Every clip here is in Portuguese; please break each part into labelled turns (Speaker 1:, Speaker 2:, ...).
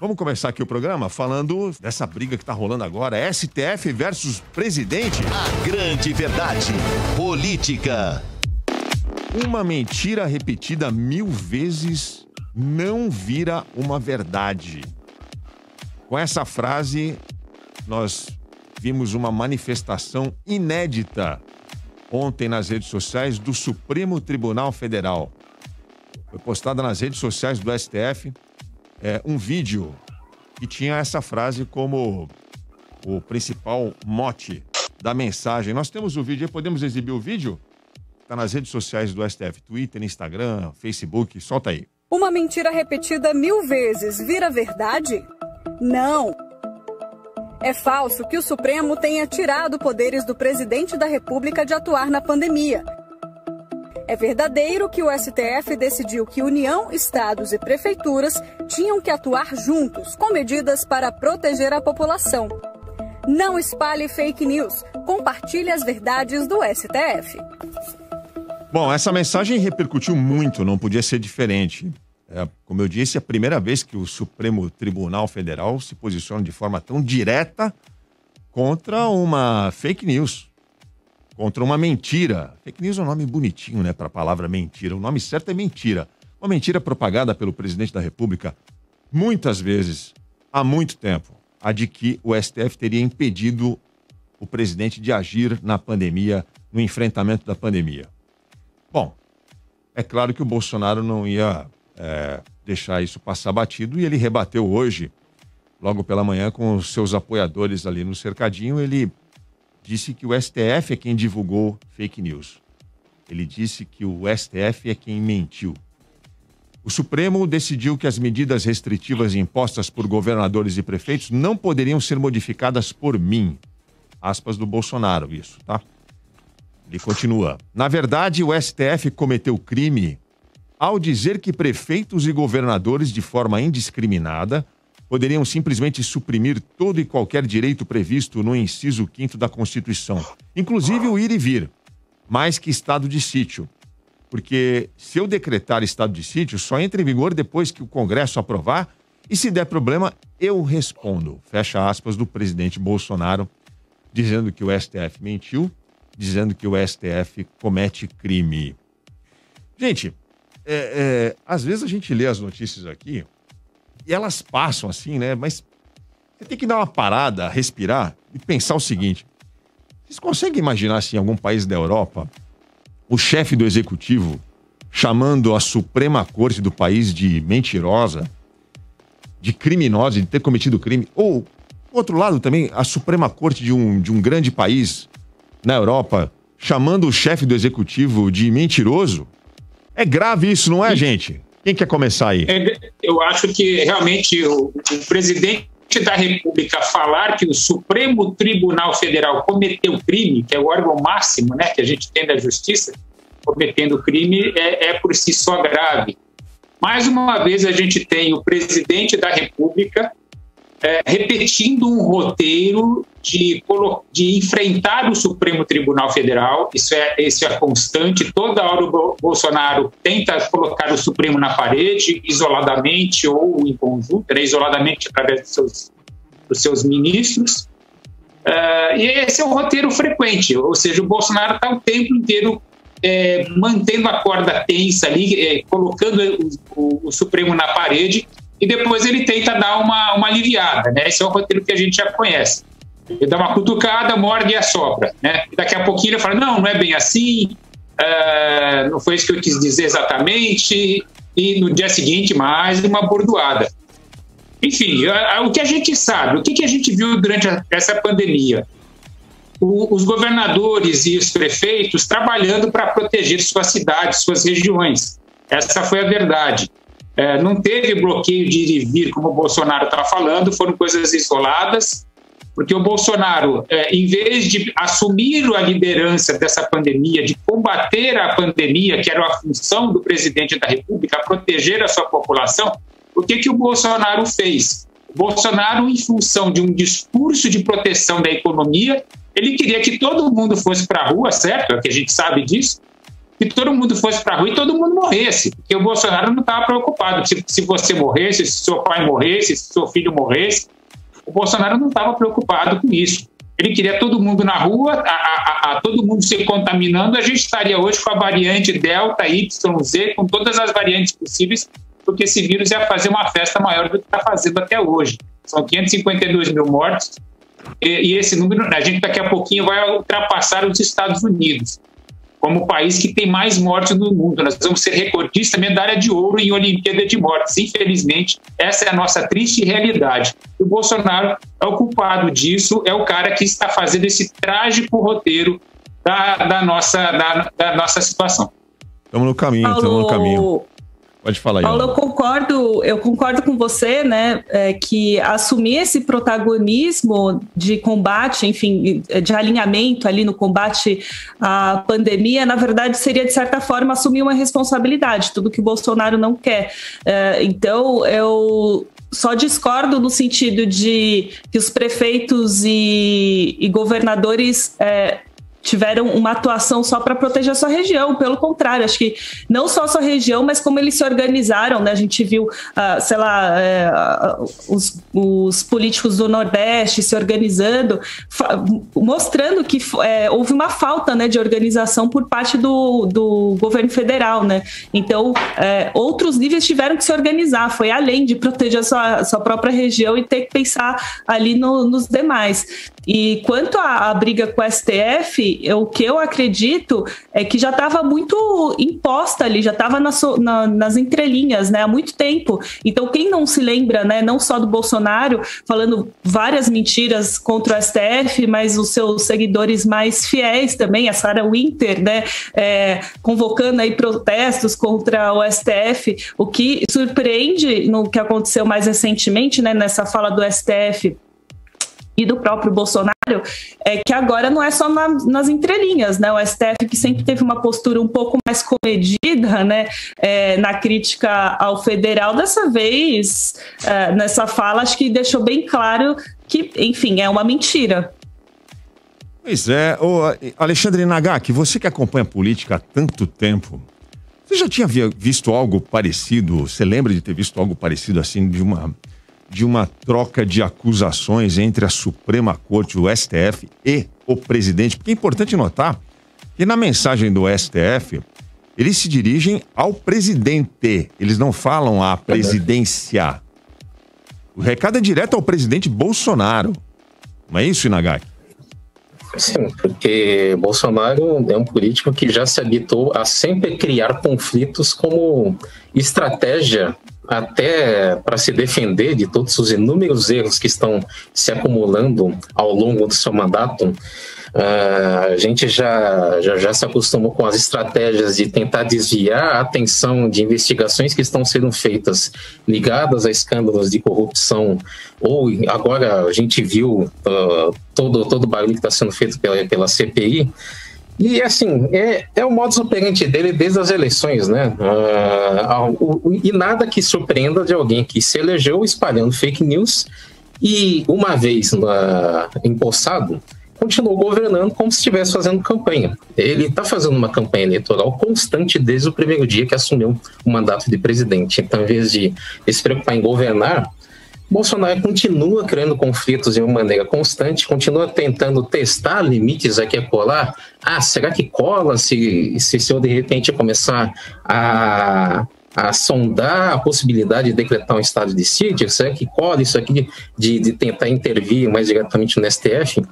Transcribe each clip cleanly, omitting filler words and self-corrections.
Speaker 1: Vamos começar aqui o programa falando dessa briga que tá rolando agora, STF versus presidente.
Speaker 2: A grande verdade, política.
Speaker 1: Uma mentira repetida 1000 vezes não vira uma verdade. Com essa frase, nós vimos uma manifestação inédita ontem nas redes sociais do Supremo Tribunal Federal. Foi postada nas redes sociais do STF um vídeo que tinha essa frase como o principal mote da mensagem. Nós temos o vídeo aí, podemos exibir o vídeo? Está nas redes sociais do STF, Twitter, Instagram, Facebook, solta aí.
Speaker 3: Uma mentira repetida 1000 vezes vira verdade? Não. É falso que o Supremo tenha tirado poderes do presidente da República de atuar na pandemia. É verdadeiro que o STF decidiu que União, estados e prefeituras tinham que atuar juntos, com medidas para proteger a população. Não espalhe fake news. Compartilhe as verdades do STF.
Speaker 1: Bom, essa mensagem repercutiu muito, não podia ser diferente. Como eu disse, é a primeira vez que o Supremo Tribunal Federal se posiciona de forma tão direta contra uma fake news, contra uma mentira. Fake news é um nome bonitinho, né, para a palavra mentira. O nome certo é mentira. Uma mentira propagada pelo presidente da República muitas vezes, há muito tempo, a de que o STF teria impedido o presidente de agir na pandemia, no enfrentamento da pandemia. Bom, é claro que o Bolsonaro não ia deixar isso passar batido e ele rebateu hoje, logo pela manhã, com os seus apoiadores ali no cercadinho. Ele disse que o STF é quem divulgou fake news. Ele disse que o STF é quem mentiu. O Supremo decidiu que as medidas restritivas impostas por governadores e prefeitos não poderiam ser modificadas por mim. Aspas do Bolsonaro, isso, tá? Ele continua. Na verdade, o STF cometeu crime ao dizer que prefeitos e governadores, de forma indiscriminada, poderiam simplesmente suprimir todo e qualquer direito previsto no inciso 5º da Constituição, inclusive o ir e vir, mais que estado de sítio. Porque se eu decretar estado de sítio, só entra em vigor depois que o Congresso aprovar e se der problema, eu respondo. Fecha aspas do presidente Bolsonaro, dizendo que o STF mentiu, dizendo que o STF comete crime. Gente, às vezes a gente lê as notícias aqui e elas passam assim, né? Mas você tem que dar uma parada, respirar e pensar o seguinte. Vocês conseguem imaginar, assim, em algum país da Europa, o chefe do executivo chamando a Suprema Corte do país de mentirosa, de criminosa, de ter cometido crime? Ou, do outro lado também, a Suprema Corte de um grande país na Europa chamando o chefe do executivo de mentiroso? É grave isso, não é, gente? Quem quer começar aí?
Speaker 4: Eu acho que realmente o presidente da República falar que o Supremo Tribunal Federal cometeu crime, que é o órgão máximo, né, que a gente tem da justiça, cometendo crime, é por si só grave. Mais uma vez a gente tem o presidente da República repetindo um roteiro de enfrentar o Supremo Tribunal Federal. Isso é constante. Toda hora o Bolsonaro tenta colocar o Supremo na parede, isoladamente ou em conjunto, isoladamente através dos seus ministros. E esse é um roteiro frequente, ou seja, o Bolsonaro está o tempo inteiro mantendo a corda tensa ali, colocando o Supremo na parede, e depois ele tenta dar uma aliviada, né? Esse é um roteiro que a gente já conhece. Ele dá uma cutucada, morde e assopra, né? E daqui a pouquinho ele fala, não é bem assim, não foi isso que eu quis dizer exatamente, e no dia seguinte mais uma bordoada. Enfim, o que a gente sabe, o que a gente viu durante essa pandemia? Os governadores e os prefeitos trabalhando para proteger suas cidades, suas regiões. Essa foi a verdade. Não teve bloqueio de ir e vir, como o Bolsonaro está falando, foram coisas isoladas, porque o Bolsonaro, em vez de assumir a liderança dessa pandemia, de combater a pandemia, que era a função do presidente da República, proteger a sua população, o que o Bolsonaro fez? O Bolsonaro, em função de um discurso de proteção da economia, ele queria que todo mundo fosse para a rua, certo? É que a gente sabe disso, que todo mundo fosse para a rua e todo mundo morresse, porque o Bolsonaro não estava preocupado. Se você morresse, se seu pai morresse, se seu filho morresse, o Bolsonaro não estava preocupado com isso. Ele queria todo mundo na rua, todo mundo se contaminando. A gente estaria hoje com a variante Delta, YZ, com todas as variantes possíveis, porque esse vírus ia fazer uma festa maior do que está fazendo até hoje. São 552 mil mortos, e esse número, a gente daqui a pouquinho vai ultrapassar os Estados Unidos como o país que tem mais mortes no mundo. Nós vamos ser recordistas, medalha de ouro em Olimpíada de Mortes. Infelizmente, essa é a nossa triste realidade. O Bolsonaro é o culpado disso, é o cara que está fazendo esse trágico roteiro da nossa situação.
Speaker 1: Estamos no caminho, estamos no caminho. Pode falar aí.
Speaker 5: Paulo, eu concordo com você, né, que assumir esse protagonismo de combate, enfim, de alinhamento ali no combate à pandemia, na verdade, seria, de certa forma, assumir uma responsabilidade, tudo que o Bolsonaro não quer. Então, eu só discordo no sentido de que os prefeitos e governadores tiveram uma atuação só para proteger a sua região. Pelo contrário, acho que não só a sua região, mas como eles se organizaram, né? A gente viu, os políticos do Nordeste se organizando, mostrando que houve uma falta, né, de organização por parte do governo federal, né? Então, outros níveis tiveram que se organizar, foi além de proteger a sua própria região e ter que pensar ali nos demais. E quanto à briga com o STF, o que eu acredito é que já estava muito imposta ali, já estava nas entrelinhas, né, há muito tempo. Então, quem não se lembra, né, não só do Bolsonaro falando várias mentiras contra o STF, mas os seus seguidores mais fiéis também, a Sarah Winter, né, convocando aí protestos contra o STF. O que surpreende no que aconteceu mais recentemente, né, nessa fala do STF e do próprio Bolsonaro, é que agora não é só nas entrelinhas, né? O STF, que sempre teve uma postura um pouco mais comedida, né, na crítica ao federal, dessa vez, nessa fala, acho que deixou bem claro que, enfim, é uma mentira.
Speaker 1: Pois é. Alexandre Nagaki, você que acompanha a política há tanto tempo, você já tinha visto algo parecido? Você lembra de ter visto algo parecido assim, de uma troca de acusações entre a Suprema Corte, o STF e o presidente? Porque é importante notar que na mensagem do STF, eles se dirigem ao presidente, eles não falam à presidência. O recado é direto ao presidente Bolsonaro. Não é isso, Inagaki?
Speaker 6: Sim, porque Bolsonaro é um político que já se habituou a sempre criar conflitos como estratégia até para se defender de todos os inúmeros erros que estão se acumulando ao longo do seu mandato. A gente já se acostumou com as estratégias de tentar desviar a atenção de investigações que estão sendo feitas ligadas a escândalos de corrupção, ou agora a gente viu todo o barulho que está sendo feito pela CPI. E assim, é o modus operandi dele desde as eleições, né? E nada que surpreenda de alguém que se elegeu espalhando fake news e, uma vez empossado, continuou governando como se estivesse fazendo campanha. Ele está fazendo uma campanha eleitoral constante desde o primeiro dia que assumiu o mandato de presidente. Então, em vez de se preocupar em governar, Bolsonaro continua criando conflitos de uma maneira constante, continua tentando testar limites aqui e acolá. Será que cola se eu de repente começar a sondar a possibilidade de decretar um estado de sítio? Será que cola isso aqui de tentar intervir mais diretamente no STF?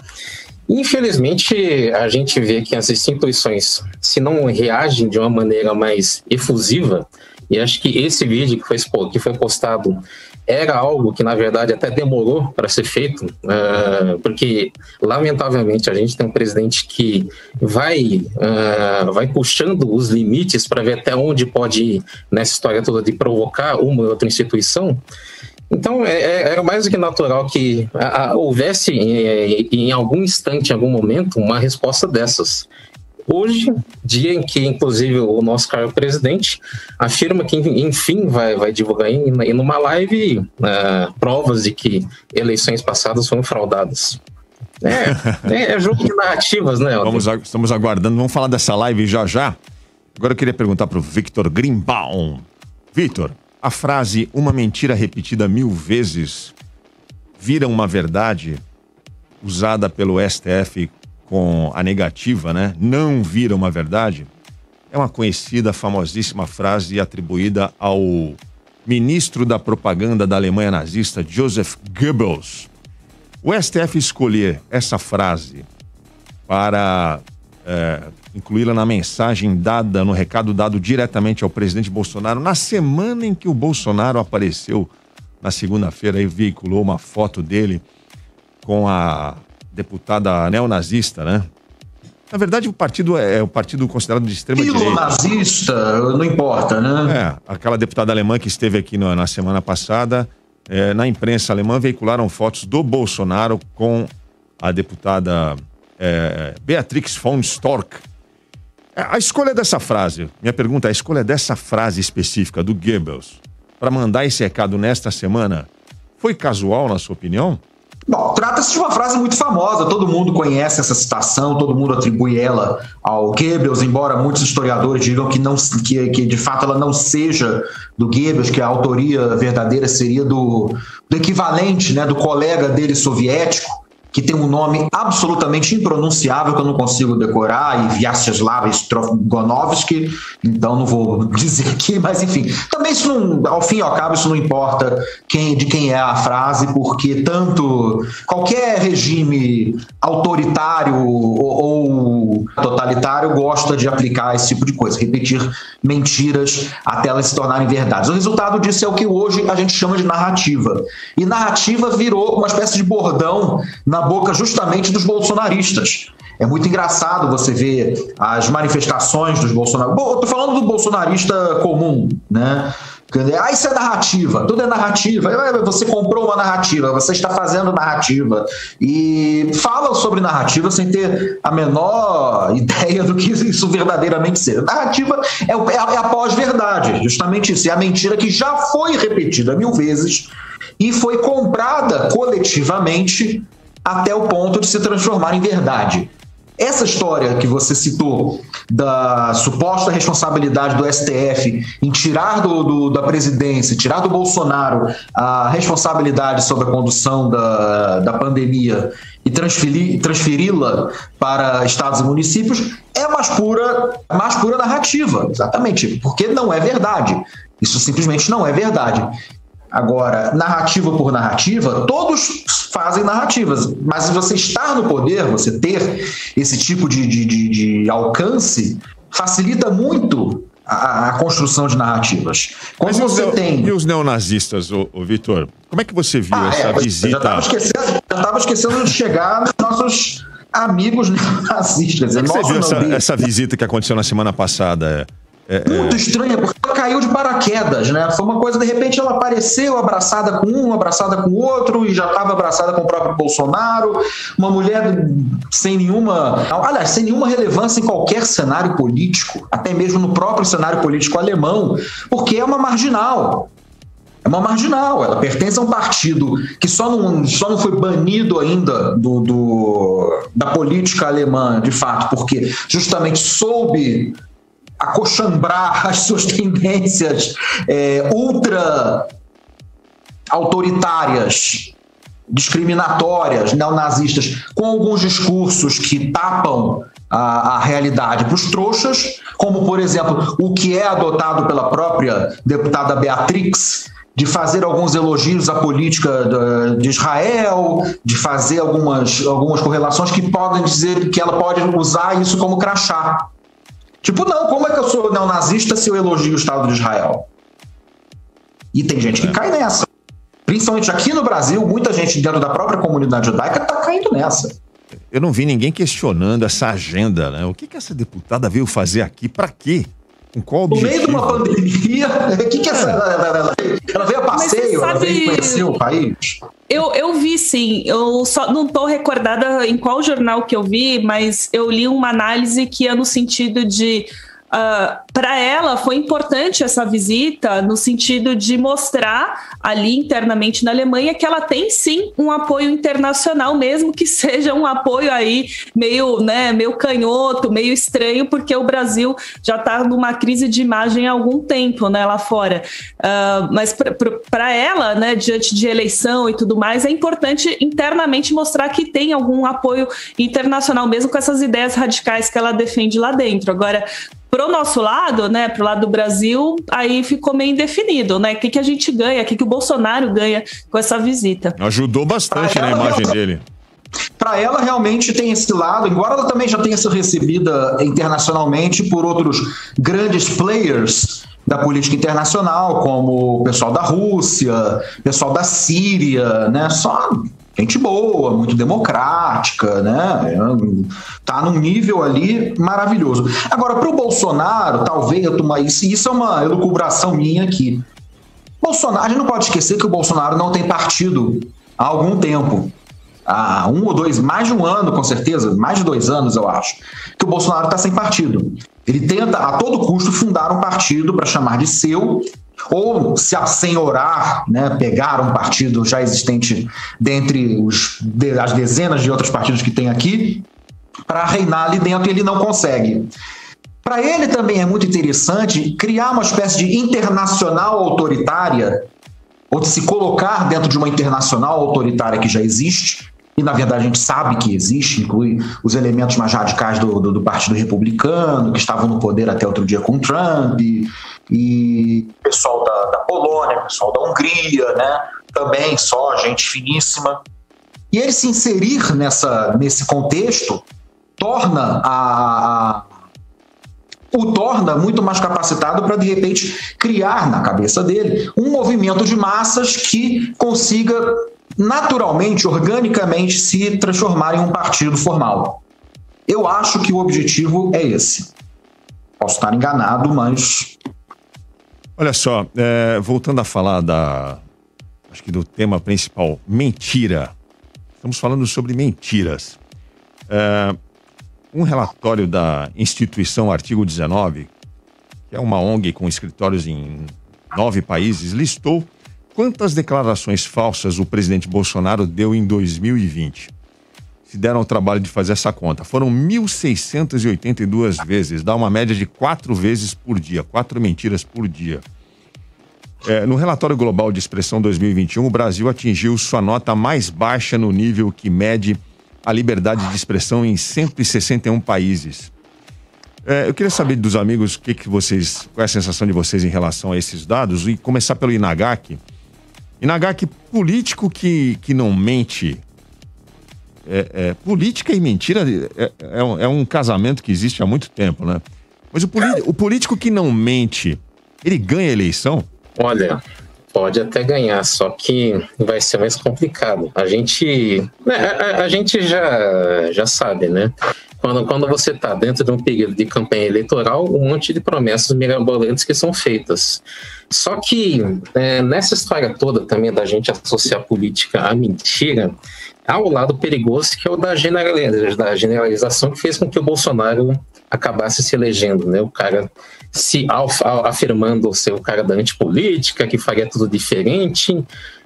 Speaker 6: Infelizmente, a gente vê que as instituições, se não reagem de uma maneira mais efusiva, e acho que esse vídeo que foi postado era algo que, na verdade, até demorou para ser feito, porque, lamentavelmente, a gente tem um presidente que vai puxando os limites para ver até onde pode ir nessa história toda de provocar uma ou outra instituição. Então, era mais do que natural que houvesse, em algum instante, em algum momento, uma resposta dessas. Hoje, dia em que, inclusive, o nosso caro presidente afirma que, enfim, vai divulgar em numa live provas de que eleições passadas foram fraudadas. É jogo de narrativas, né?
Speaker 1: Estamos aguardando, vamos falar dessa live já. Agora eu queria perguntar para o Victor Greenbaum. Victor, a frase "uma mentira repetida 1000 vezes vira uma verdade", usada pelo STF com a negativa, né? Não vira uma verdade, é uma conhecida, famosíssima frase atribuída ao ministro da propaganda da Alemanha nazista, Joseph Goebbels. O STF escolher essa frase para incluí-la na mensagem dada, no recado dado diretamente ao presidente Bolsonaro, na semana em que o Bolsonaro apareceu, na segunda-feira, e veiculou uma foto dele com a deputada neonazista, né? Na verdade, o partido é o partido considerado de extrema-direita.
Speaker 7: Nazista, não importa, né?
Speaker 1: Aquela deputada alemã que esteve aqui na semana passada, na imprensa alemã, veicularam fotos do Bolsonaro com a deputada Beatrix von Storch. A escolha dessa frase, minha pergunta é: a escolha dessa frase específica do Goebbels para mandar esse recado nesta semana foi casual, na sua opinião?
Speaker 7: Bom, trata-se de uma frase muito famosa, todo mundo conhece essa citação, todo mundo atribui ela ao Goebbels, embora muitos historiadores digam que de fato ela não seja do Goebbels, que a autoria verdadeira seria do equivalente, né, do colega dele soviético, que tem um nome absolutamente impronunciável que eu não consigo decorar, e Vyacheslav Strogonovsky, então não vou dizer aqui, mas enfim. Também isso não, ao fim e ao cabo, isso não importa de quem é a frase, porque tanto qualquer regime autoritário ou totalitário gosta de aplicar esse tipo de coisa, repetir mentiras até elas se tornarem verdades. O resultado disso é o que hoje a gente chama de narrativa. E narrativa virou uma espécie de bordão na boca justamente dos bolsonaristas. É muito engraçado você ver as manifestações dos bolsonaristas. Bom, eu tô falando do bolsonarista comum, né? Isso é narrativa, tudo é narrativa. Você comprou uma narrativa, você está fazendo narrativa. E fala sobre narrativa sem ter a menor ideia do que isso verdadeiramente seja. Narrativa é a pós-verdade, justamente isso. É a mentira que já foi repetida 1000 vezes e foi comprada coletivamente até o ponto de se transformar em verdade. Essa história que você citou da suposta responsabilidade do STF em tirar da presidência, tirar do Bolsonaro a responsabilidade sobre a condução da pandemia e transferi-la para estados e municípios é mais pura narrativa, exatamente, porque não é verdade. Isso simplesmente não é verdade. Agora, narrativa por narrativa, todos fazem narrativas, mas se você estar no poder, você ter esse tipo de alcance, facilita muito a construção de narrativas. Quando
Speaker 1: E os neonazistas, Vitor? Como é que você viu essa visita?
Speaker 7: Já estava esquecendo de chegar nos nossos amigos neonazistas.
Speaker 1: Como é que você viu essa visita que aconteceu na semana passada?
Speaker 7: Muito estranha, porque ela caiu de paraquedas, né? Foi uma coisa, de repente ela apareceu abraçada com um, abraçada com o outro, e já estava abraçada com o próprio Bolsonaro, uma mulher sem nenhuma relevância em qualquer cenário político, até mesmo no próprio cenário político alemão, porque é uma marginal. É uma marginal, ela pertence a um partido que só não foi banido ainda da política alemã, de fato, porque justamente soube acochambrar as suas tendências ultra autoritárias, discriminatórias, neonazistas, com alguns discursos que tapam a realidade para os trouxas, como, por exemplo, o que é adotado pela própria deputada Beatrix, de fazer alguns elogios à política de Israel, de fazer algumas correlações que podem dizer que ela pode usar isso como crachá. Tipo, não, como é que eu sou neonazista se eu elogio o Estado de Israel? E tem gente que cai nessa. Principalmente aqui no Brasil, muita gente dentro da própria comunidade judaica está caindo nessa.
Speaker 1: Eu não vi ninguém questionando essa agenda, né? O que essa deputada veio fazer aqui? Para quê? Com qual objetivo?
Speaker 7: No meio de uma pandemia, o que ela veio a passeio, ela veio conhecer o país?
Speaker 5: Eu vi, sim. Eu só não estou recordada em qual jornal que eu vi, mas eu li uma análise que ia no sentido de para ela foi importante essa visita no sentido de mostrar ali internamente na Alemanha que ela tem sim um apoio internacional, mesmo que seja um apoio aí meio canhoto, meio estranho, porque o Brasil já está numa crise de imagem há algum tempo, né, lá fora. Mas para ela, né, diante de eleição e tudo mais, é importante internamente mostrar que tem algum apoio internacional, mesmo com essas ideias radicais que ela defende lá dentro. Agora, pro nosso lado, né, pro lado do Brasil, aí ficou meio indefinido, né? O que a gente ganha, o que o Bolsonaro ganha com essa visita.
Speaker 1: Ajudou bastante na imagem dele.
Speaker 7: Para ela, realmente tem esse lado, embora ela também já tenha sido recebida internacionalmente por outros grandes players da política internacional, como o pessoal da Rússia, pessoal da Síria, né? Só gente boa, muito democrática, né? Tá num nível ali maravilhoso. Agora, para o Bolsonaro, talvez, isso é uma elucubração minha aqui. Bolsonaro, a gente não pode esquecer que o Bolsonaro não tem partido há algum tempo. Há mais de um ano, com certeza, mais de 2 anos, eu acho, que o Bolsonaro está sem partido. Ele tenta, a todo custo, fundar um partido para chamar de seu, ou se assenhorar, né, pegar um partido já existente dentre as dezenas de outros partidos que tem aqui, para reinar ali dentro, e ele não consegue. Para ele também é muito interessante criar uma espécie de internacional autoritária, ou de se colocar dentro de uma internacional autoritária que já existe, e na verdade a gente sabe que existe, inclui os elementos mais radicais do Partido Republicano, que estavam no poder até outro dia com Trump, e pessoal da Polônia, pessoal da Hungria, né? Também só gente finíssima. E ele se inserir nesse contexto o torna muito mais capacitado para, de repente, criar na cabeça dele um movimento de massas que consiga naturalmente, organicamente, se transformar em um partido formal. Eu acho que o objetivo é esse. Posso estar enganado, mas...
Speaker 1: Olha só, voltando a falar acho que do tema principal, mentira. Estamos falando sobre mentiras. Um relatório da instituição Artigo 19, que é uma ONG com escritórios em 9 países, listou quantas declarações falsas o presidente Bolsonaro deu em 2020. Se deram ao trabalho de fazer essa conta. Foram 1.682 vezes, dá uma média de 4 vezes por dia, 4 mentiras por dia. No relatório global de expressão 2021, o Brasil atingiu sua nota mais baixa no nível que mede a liberdade de expressão em 161 países. Eu queria saber dos amigos qual é a sensação de vocês em relação a esses dados, e começar pelo Inagaki. Inagaki, político que não mente. Política e mentira é um casamento que existe há muito tempo, né? Mas o político que não mente, ele ganha a eleição?
Speaker 6: Olha, pode até ganhar, só que vai ser mais complicado. A gente já sabe, né? Quando você está dentro de um período de campanha eleitoral, um monte de promessas mirabolantes que são feitas. Só que nessa história toda também da gente associar política à mentira, há o lado perigoso, que é o da generalização, que fez com que o Bolsonaro acabasse se elegendo, né? O cara afirmando ser o cara da antipolítica, que faria tudo diferente.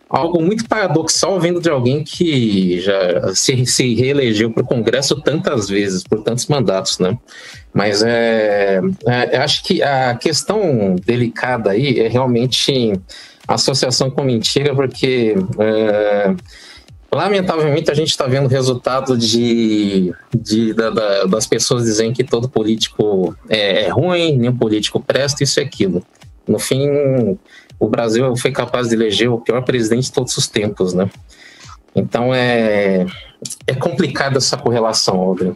Speaker 6: Algo muito paradoxal vindo de alguém que já se reelegeu para o Congresso tantas vezes, por tantos mandatos, né? Mas acho que a questão delicada aí é realmente a associação com mentira, porque lamentavelmente a gente está vendo o resultado das pessoas dizendo que todo político é ruim, nenhum político presta, isso e aquilo. No fim, o Brasil foi capaz de eleger o pior presidente de todos os tempos, né? Então é complicada essa correlação, Aldrin.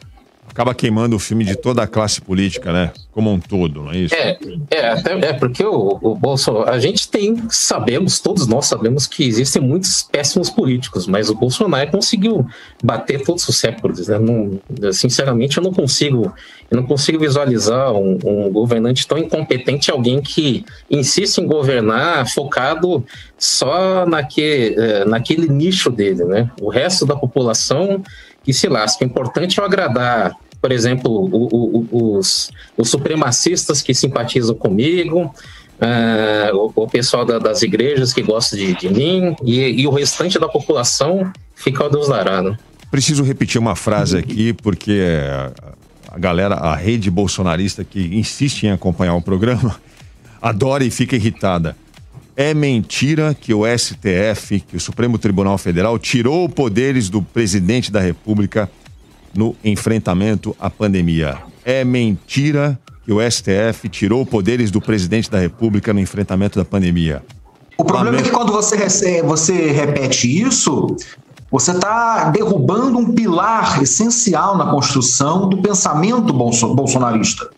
Speaker 1: Acaba queimando o filme de toda a classe política, né? Como um todo, não é isso?
Speaker 6: Porque o Bolsonaro... todos nós sabemos que existem muitos péssimos políticos, mas o Bolsonaro conseguiu bater todos os recordes, né? Sinceramente, eu não consigo visualizar um governante tão incompetente, alguém que insiste em governar focado só naquele nicho dele, né? O resto da população que se lasca. O importante é agradar por exemplo, os supremacistas que simpatizam comigo, o pessoal das igrejas que gosta de mim, e o restante da população fica ao Deus dará, né?
Speaker 1: Preciso repetir uma frase aqui, porque a galera, a rede bolsonarista que insiste em acompanhar o programa, adora e fica irritada. É mentira que o STF, que o Supremo Tribunal Federal, tirou poderes do presidente da República no enfrentamento à pandemia. É mentira que o STF tirou poderes do presidente da República no enfrentamento da pandemia.
Speaker 7: O problema é que quando você repete isso, você está derrubando um pilar essencial na construção do pensamento bolsonarista.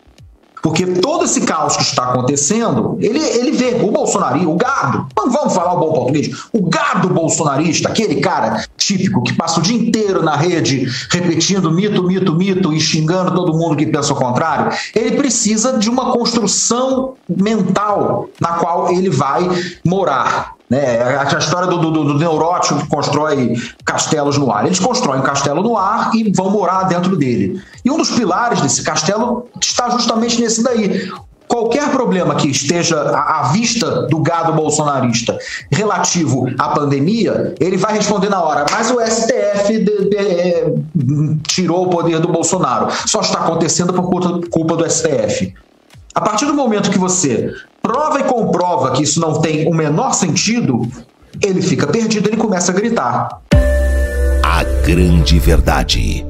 Speaker 7: Porque todo esse caos que está acontecendo, ele vê o bolsonarista, o gado, vamos falar o bom português, o gado bolsonarista, aquele cara típico que passa o dia inteiro na rede repetindo mito, mito, mito e xingando todo mundo que pensa o contrário, ele precisa de uma construção mental na qual ele vai morar. A história do neurótico que constrói castelos no ar. Eles constroem um castelo no ar e vão morar dentro dele. E um dos pilares desse castelo está justamente nesse daí. Qualquer problema que esteja à vista do gado bolsonarista relativo à pandemia, ele vai responder na hora, mas o STF tirou o poder do Bolsonaro. Só está acontecendo por culpa do STF. A partir do momento que você prova e comprova que isso não tem o menor sentido, ele fica perdido, ele começa a gritar.
Speaker 2: A grande verdade.